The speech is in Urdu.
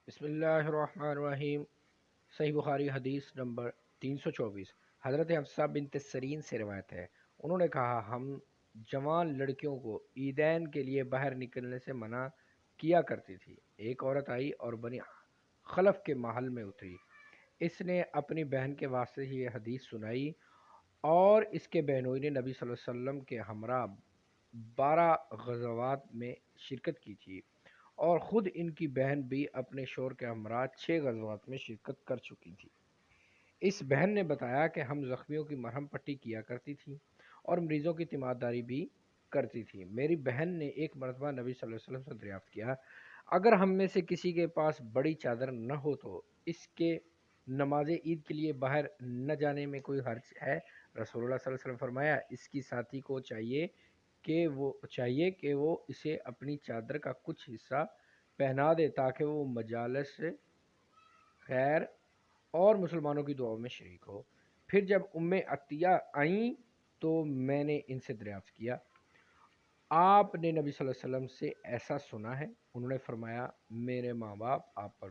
بسم اللہ الرحمن الرحیم۔ صحیح بخاری حدیث نمبر 324 حضرت حفصہ بنت سرین سے روایت ہے، انہوں نے کہا ہم جوان لڑکیوں کو عیدین کے لیے باہر نکلنے سے منع کیا کرتی تھی۔ ایک عورت آئی اور بنی خلف کے محل میں اتری، اس نے اپنی بہن کے واسطے یہ حدیث سنائی اور اس کے بہنوئی نے نبی صلی اللہ علیہ وسلم کے ہمراہ 12 غزوات میں شرکت کی تھی، اور خود ان کی بہن بھی اپنے شوہر کے ہمراہ 6 غزوات میں شرکت کر چکی تھی۔ اس بہن نے بتایا کہ ہم زخمیوں کی مرہم پٹی کیا کرتی تھی اور مریضوں کی تیمارداری بھی کرتی تھی۔ میری بہن نے ایک مرتبہ نبی صلی اللہ علیہ وسلم سے دریافت کیا، اگر ہم میں سے کسی کے پاس بڑی چادر نہ ہو تو اس کے نماز عید کے لیے باہر نہ جانے میں کوئی حرج ہے؟ رسول اللہ صلی اللہ علیہ وسلم فرمایا، اس کی ساتھی کو چاہیے کہ وہ اسے اپنی چادر کا کچھ حصہ پہنا دے تاکہ وہ مجالس خیر اور مسلمانوں کی دعاؤں میں شریک ہو۔ پھر جب ام عطیہ آئیں تو میں نے ان سے دریافت کیا، آپ نے نبی صلی اللہ علیہ وسلم سے ایسا سنا ہے؟ انہوں نے فرمایا، میرے ماں باپ آپ پر